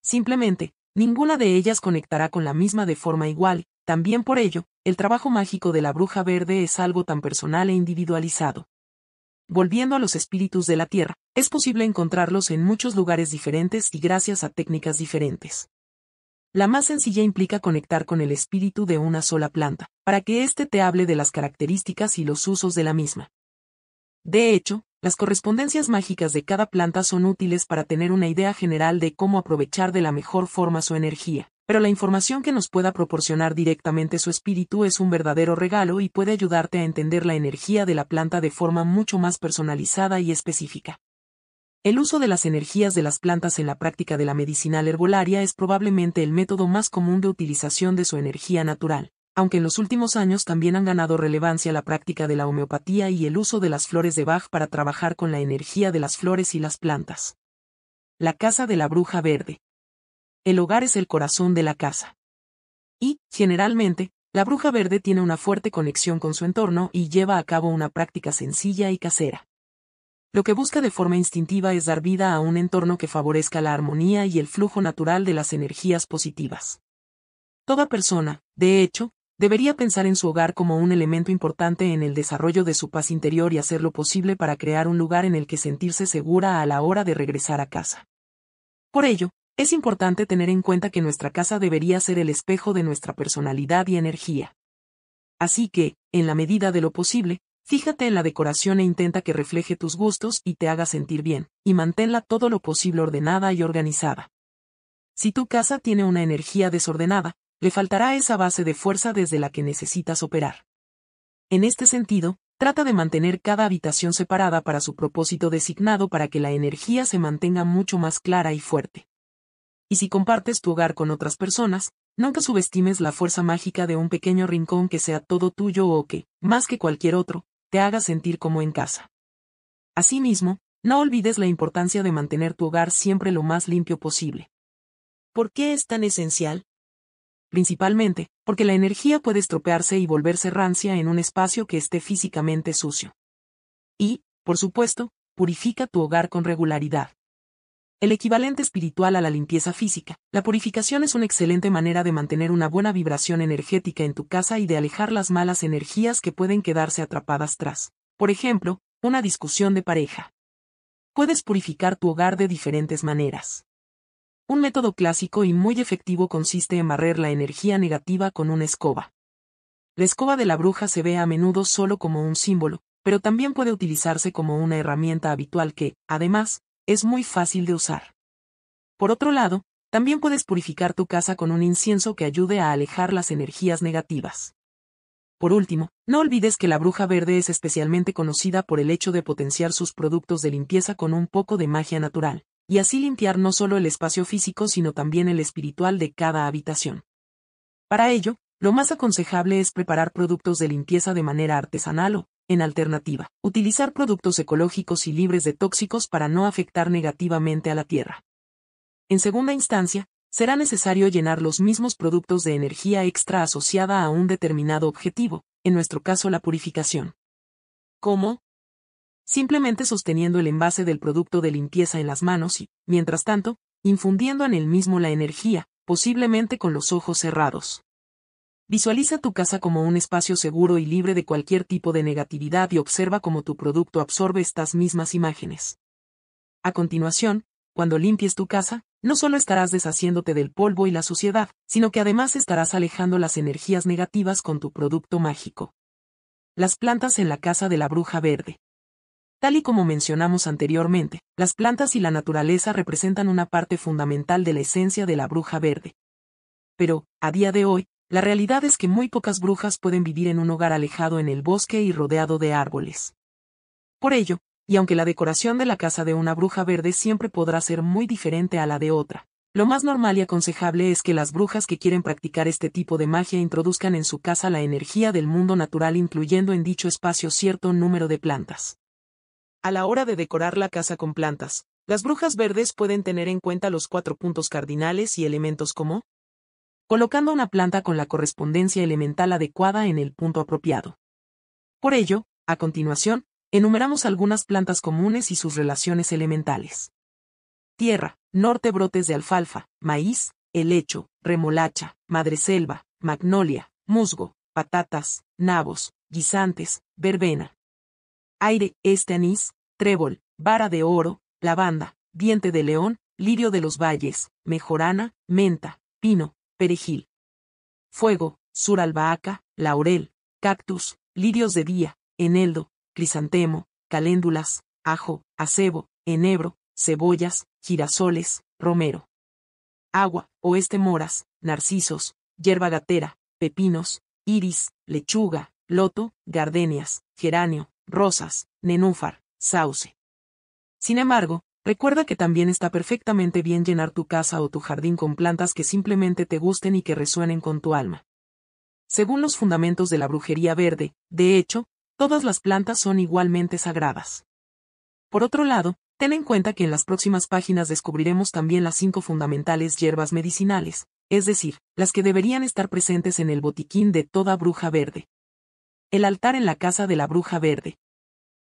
Simplemente, ninguna de ellas conectará con la misma de forma igual, también por ello, el trabajo mágico de la bruja verde es algo tan personal e individualizado. Volviendo a los espíritus de la tierra, es posible encontrarlos en muchos lugares diferentes y gracias a técnicas diferentes. La más sencilla implica conectar con el espíritu de una sola planta, para que éste te hable de las características y los usos de la misma. De hecho, las correspondencias mágicas de cada planta son útiles para tener una idea general de cómo aprovechar de la mejor forma su energía, pero la información que nos pueda proporcionar directamente su espíritu es un verdadero regalo y puede ayudarte a entender la energía de la planta de forma mucho más personalizada y específica. El uso de las energías de las plantas en la práctica de la medicinal herbolaria es probablemente el método más común de utilización de su energía natural, aunque en los últimos años también han ganado relevancia la práctica de la homeopatía y el uso de las flores de Bach para trabajar con la energía de las flores y las plantas. La casa de la bruja verde. El hogar es el corazón de la casa. Y, generalmente, La bruja verde tiene una fuerte conexión con su entorno y lleva a cabo una práctica sencilla y casera. Lo que busca de forma instintiva es dar vida a un entorno que favorezca la armonía y el flujo natural de las energías positivas. Toda persona, de hecho, debería pensar en su hogar como un elemento importante en el desarrollo de su paz interior y hacer lo posible para crear un lugar en el que sentirse segura a la hora de regresar a casa. Por ello, es importante tener en cuenta que nuestra casa debería ser el espejo de nuestra personalidad y energía. Así que, en la medida de lo posible, fíjate en la decoración e intenta que refleje tus gustos y te haga sentir bien, y manténla todo lo posible ordenada y organizada. Si tu casa tiene una energía desordenada, le faltará esa base de fuerza desde la que necesitas operar. En este sentido, trata de mantener cada habitación separada para su propósito designado para que la energía se mantenga mucho más clara y fuerte. Y si compartes tu hogar con otras personas, nunca subestimes la fuerza mágica de un pequeño rincón que sea todo tuyo o que, más que cualquier otro, te haga sentir como en casa. Asimismo, no olvides la importancia de mantener tu hogar siempre lo más limpio posible. ¿Por qué es tan esencial? Principalmente, porque la energía puede estropearse y volverse rancia en un espacio que esté físicamente sucio. Y, por supuesto, purifica tu hogar con regularidad. El equivalente espiritual a la limpieza física, la purificación es una excelente manera de mantener una buena vibración energética en tu casa y de alejar las malas energías que pueden quedarse atrapadas tras, por ejemplo, una discusión de pareja. Puedes purificar tu hogar de diferentes maneras. Un método clásico y muy efectivo consiste en barrer la energía negativa con una escoba. La escoba de la bruja se ve a menudo solo como un símbolo, pero también puede utilizarse como una herramienta habitual que, además, es muy fácil de usar. Por otro lado, también puedes purificar tu casa con un incienso que ayude a alejar las energías negativas. Por último, no olvides que la bruja verde es especialmente conocida por el hecho de potenciar sus productos de limpieza con un poco de magia natural, y así limpiar no solo el espacio físico sino también el espiritual de cada habitación. Para ello, lo más aconsejable es preparar productos de limpieza de manera artesanal o, en alternativa, utilizar productos ecológicos y libres de tóxicos para no afectar negativamente a la tierra. En segunda instancia, será necesario llenar los mismos productos de energía extra asociada a un determinado objetivo, en nuestro caso la purificación. ¿Cómo? Simplemente sosteniendo el envase del producto de limpieza en las manos y, mientras tanto, infundiendo en él mismo la energía, posiblemente con los ojos cerrados. Visualiza tu casa como un espacio seguro y libre de cualquier tipo de negatividad y observa cómo tu producto absorbe estas mismas imágenes. A continuación, cuando limpies tu casa, no solo estarás deshaciéndote del polvo y la suciedad, sino que además estarás alejando las energías negativas con tu producto mágico. Las plantas en la casa de la bruja verde. Tal y como mencionamos anteriormente, las plantas y la naturaleza representan una parte fundamental de la esencia de la bruja verde. Pero, a día de hoy, la realidad es que muy pocas brujas pueden vivir en un hogar alejado en el bosque y rodeado de árboles. Por ello, y aunque la decoración de la casa de una bruja verde siempre podrá ser muy diferente a la de otra, lo más normal y aconsejable es que las brujas que quieren practicar este tipo de magia introduzcan en su casa la energía del mundo natural incluyendo en dicho espacio cierto número de plantas. A la hora de decorar la casa con plantas, las brujas verdes pueden tener en cuenta los 4 puntos cardinales y elementos como colocando una planta con la correspondencia elemental adecuada en el punto apropiado. Por ello, a continuación, enumeramos algunas plantas comunes y sus relaciones elementales. Tierra, norte brotes de alfalfa, maíz, helecho, remolacha, madreselva, magnolia, musgo, patatas, nabos, guisantes, verbena. Aire, este anís, trébol, vara de oro, lavanda, diente de león, lirio de los valles, mejorana, menta, pino, perejil. Fuego, sur albahaca, laurel, cactus, lirios de día, eneldo, crisantemo, caléndulas, ajo, acebo, enebro, cebollas, girasoles, romero. Agua, oeste moras, narcisos, yerba gatera, pepinos, iris, lechuga, loto, gardenias, geranio, rosas, nenúfar, sauce. Sin embargo, recuerda que también está perfectamente bien llenar tu casa o tu jardín con plantas que simplemente te gusten y que resuenen con tu alma. Según los fundamentos de la brujería verde, de hecho, todas las plantas son igualmente sagradas. Por otro lado, ten en cuenta que en las próximas páginas descubriremos también las 5 fundamentales hierbas medicinales, es decir, las que deberían estar presentes en el botiquín de toda bruja verde. El altar en la casa de la bruja verde.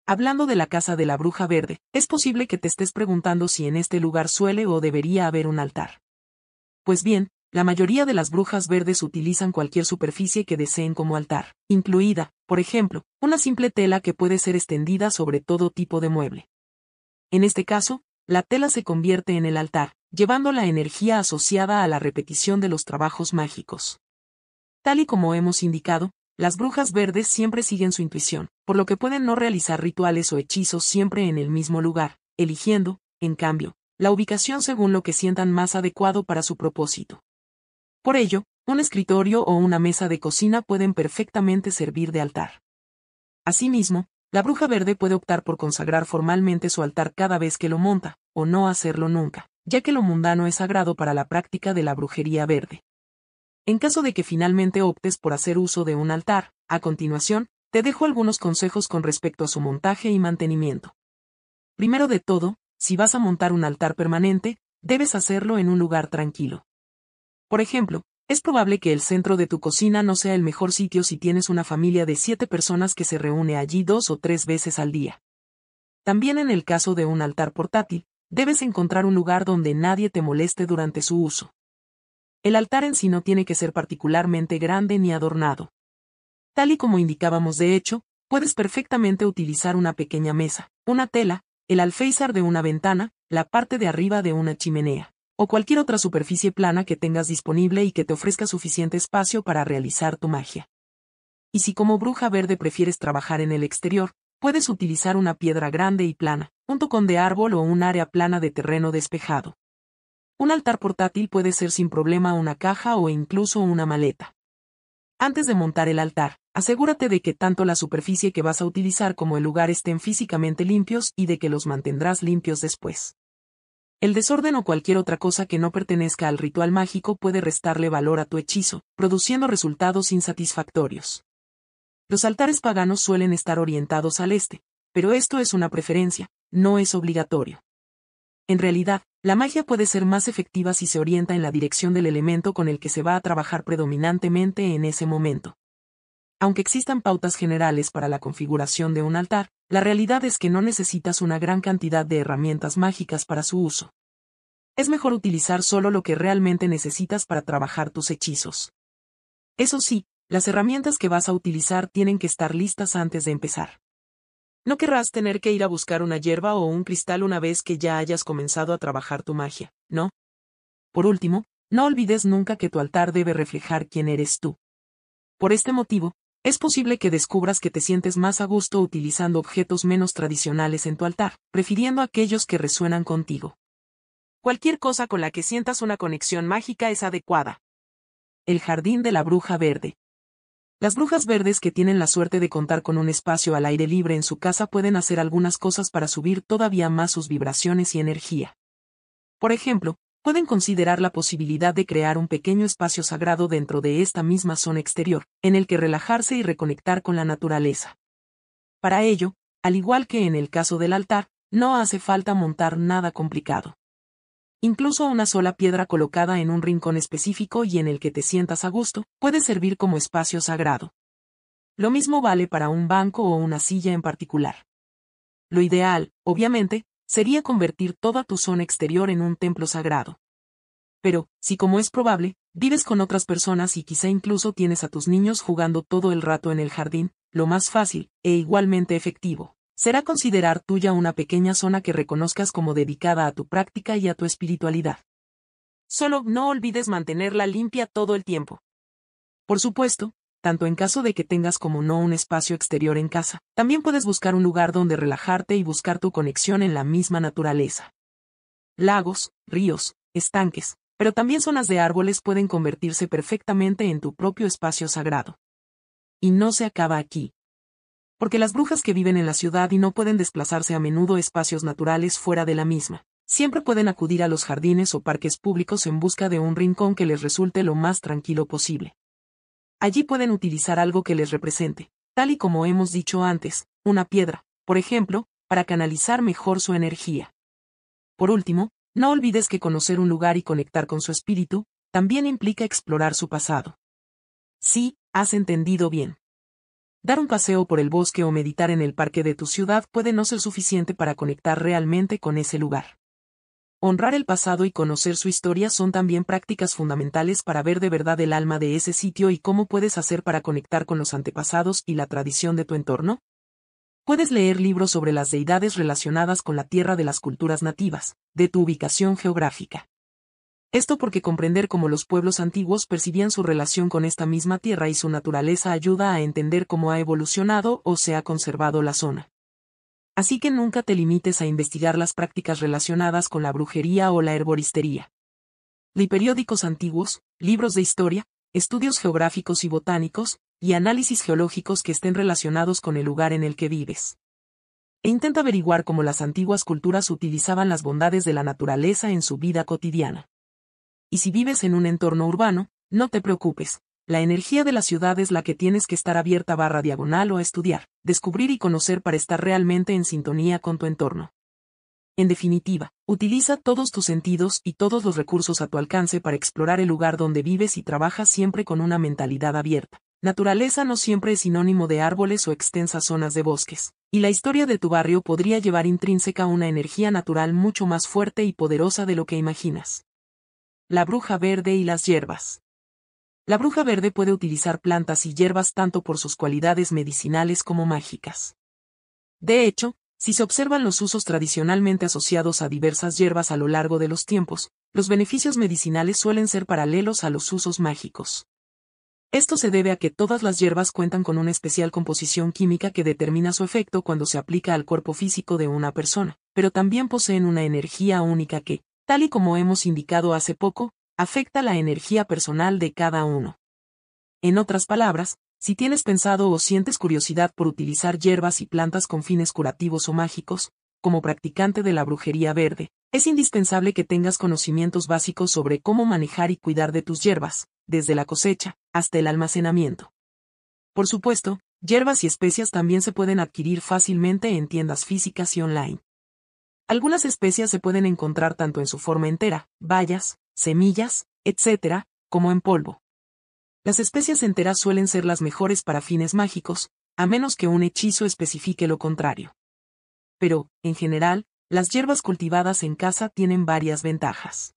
Hablando de la casa de la bruja verde, es posible que te estés preguntando si en este lugar suele o debería haber un altar. Pues bien, la mayoría de las brujas verdes utilizan cualquier superficie que deseen como altar, incluida, por ejemplo, una simple tela que puede ser extendida sobre todo tipo de mueble. En este caso, la tela se convierte en el altar, llevando la energía asociada a la repetición de los trabajos mágicos. Tal y como hemos indicado, las brujas verdes siempre siguen su intuición, por lo que pueden no realizar rituales o hechizos siempre en el mismo lugar, eligiendo, en cambio, la ubicación según lo que sientan más adecuado para su propósito. Por ello, un escritorio o una mesa de cocina pueden perfectamente servir de altar. Asimismo, la bruja verde puede optar por consagrar formalmente su altar cada vez que lo monta, o no hacerlo nunca, ya que lo mundano es sagrado para la práctica de la brujería verde. En caso de que finalmente optes por hacer uso de un altar, a continuación, te dejo algunos consejos con respecto a su montaje y mantenimiento. Primero de todo, si vas a montar un altar permanente, debes hacerlo en un lugar tranquilo. Por ejemplo, es probable que el centro de tu cocina no sea el mejor sitio si tienes una familia de 7 personas que se reúne allí 2 o 3 veces al día. También en el caso de un altar portátil, debes encontrar un lugar donde nadie te moleste durante su uso. El altar en sí no tiene que ser particularmente grande ni adornado. Tal y como indicábamos de hecho, puedes perfectamente utilizar una pequeña mesa, una tela, el alféizar de una ventana, la parte de arriba de una chimenea, o cualquier otra superficie plana que tengas disponible y que te ofrezca suficiente espacio para realizar tu magia. Y si como bruja verde prefieres trabajar en el exterior, puedes utilizar una piedra grande y plana, un tocón de árbol o un área plana de terreno despejado. Un altar portátil puede ser sin problema una caja o incluso una maleta. Antes de montar el altar, asegúrate de que tanto la superficie que vas a utilizar como el lugar estén físicamente limpios y de que los mantendrás limpios después. El desorden o cualquier otra cosa que no pertenezca al ritual mágico puede restarle valor a tu hechizo, produciendo resultados insatisfactorios. Los altares paganos suelen estar orientados al este, pero esto es una preferencia, no es obligatorio. En realidad, la magia puede ser más efectiva si se orienta en la dirección del elemento con el que se va a trabajar predominantemente en ese momento. Aunque existan pautas generales para la configuración de un altar, la realidad es que no necesitas una gran cantidad de herramientas mágicas para su uso. Es mejor utilizar solo lo que realmente necesitas para trabajar tus hechizos. Eso sí, las herramientas que vas a utilizar tienen que estar listas antes de empezar. No querrás tener que ir a buscar una hierba o un cristal una vez que ya hayas comenzado a trabajar tu magia, ¿no? Por último, no olvides nunca que tu altar debe reflejar quién eres tú. Por este motivo, es posible que descubras que te sientes más a gusto utilizando objetos menos tradicionales en tu altar, prefiriendo aquellos que resuenan contigo. Cualquier cosa con la que sientas una conexión mágica es adecuada. El jardín de la bruja verde. Las brujas verdes que tienen la suerte de contar con un espacio al aire libre en su casa pueden hacer algunas cosas para subir todavía más sus vibraciones y energía. Por ejemplo, pueden considerar la posibilidad de crear un pequeño espacio sagrado dentro de esta misma zona exterior, en el que relajarse y reconectar con la naturaleza. Para ello, al igual que en el caso del altar, no hace falta montar nada complicado. Incluso una sola piedra colocada en un rincón específico y en el que te sientas a gusto, puede servir como espacio sagrado. Lo mismo vale para un banco o una silla en particular. Lo ideal, obviamente, sería convertir toda tu zona exterior en un templo sagrado. Pero, si como es probable, vives con otras personas y quizá incluso tienes a tus niños jugando todo el rato en el jardín, lo más fácil, e igualmente efectivo, será considerar tuya una pequeña zona que reconozcas como dedicada a tu práctica y a tu espiritualidad. Solo no olvides mantenerla limpia todo el tiempo. Por supuesto, tanto en caso de que tengas como no un espacio exterior en casa, también puedes buscar un lugar donde relajarte y buscar tu conexión en la misma naturaleza. Lagos, ríos, estanques, pero también zonas de árboles pueden convertirse perfectamente en tu propio espacio sagrado. Y no se acaba aquí. Porque las brujas que viven en la ciudad y no pueden desplazarse a menudo a espacios naturales fuera de la misma, siempre pueden acudir a los jardines o parques públicos en busca de un rincón que les resulte lo más tranquilo posible. Allí pueden utilizar algo que les represente, tal y como hemos dicho antes, una piedra, por ejemplo, para canalizar mejor su energía. Por último, no olvides que conocer un lugar y conectar con su espíritu también implica explorar su pasado. Sí, has entendido bien. Dar un paseo por el bosque o meditar en el parque de tu ciudad puede no ser suficiente para conectar realmente con ese lugar. Honrar el pasado y conocer su historia son también prácticas fundamentales para ver de verdad el alma de ese sitio y cómo puedes hacer para conectar con los antepasados y la tradición de tu entorno. Puedes leer libros sobre las deidades relacionadas con la tierra de las culturas nativas, de tu ubicación geográfica. Esto porque comprender cómo los pueblos antiguos percibían su relación con esta misma tierra y su naturaleza ayuda a entender cómo ha evolucionado o se ha conservado la zona. Así que nunca te limites a investigar las prácticas relacionadas con la brujería o la herboristería. Lee periódicos antiguos, libros de historia, estudios geográficos y botánicos, y análisis geológicos que estén relacionados con el lugar en el que vives. E intenta averiguar cómo las antiguas culturas utilizaban las bondades de la naturaleza en su vida cotidiana. Y si vives en un entorno urbano, no te preocupes. La energía de la ciudad es la que tienes que estar abierta /diagonal o a estudiar, descubrir y conocer para estar realmente en sintonía con tu entorno. En definitiva, utiliza todos tus sentidos y todos los recursos a tu alcance para explorar el lugar donde vives y trabajas siempre con una mentalidad abierta. Naturaleza no siempre es sinónimo de árboles o extensas zonas de bosques, y la historia de tu barrio podría llevar intrínseca una energía natural mucho más fuerte y poderosa de lo que imaginas. La bruja verde y las hierbas. La bruja verde puede utilizar plantas y hierbas tanto por sus cualidades medicinales como mágicas. De hecho, si se observan los usos tradicionalmente asociados a diversas hierbas a lo largo de los tiempos, los beneficios medicinales suelen ser paralelos a los usos mágicos. Esto se debe a que todas las hierbas cuentan con una especial composición química que determina su efecto cuando se aplica al cuerpo físico de una persona, pero también poseen una energía única que, tal y como hemos indicado hace poco, afecta la energía personal de cada uno. En otras palabras, si tienes pensado o sientes curiosidad por utilizar hierbas y plantas con fines curativos o mágicos, como practicante de la brujería verde, es indispensable que tengas conocimientos básicos sobre cómo manejar y cuidar de tus hierbas, desde la cosecha hasta el almacenamiento. Por supuesto, hierbas y especias también se pueden adquirir fácilmente en tiendas físicas y online. Algunas especias se pueden encontrar tanto en su forma entera, bayas, semillas, etc., como en polvo. Las especias enteras suelen ser las mejores para fines mágicos, a menos que un hechizo especifique lo contrario. Pero, en general, las hierbas cultivadas en casa tienen varias ventajas.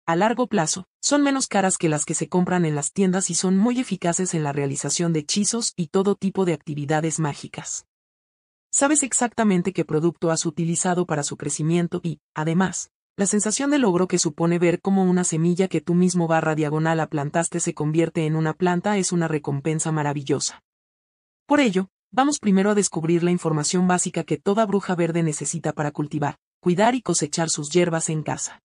A largo plazo, son menos caras que las que se compran en las tiendas y son muy eficaces en la realización de hechizos y todo tipo de actividades mágicas. Sabes exactamente qué producto has utilizado para su crecimiento y, además, la sensación de logro que supone ver cómo una semilla que tú mismo /diagonal plantaste se convierte en una planta es una recompensa maravillosa. Por ello, vamos primero a descubrir la información básica que toda bruja verde necesita para cultivar, cuidar y cosechar sus hierbas en casa.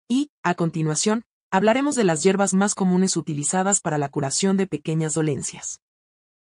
Y, a continuación, hablaremos de las hierbas más comunes utilizadas para la curación de pequeñas dolencias.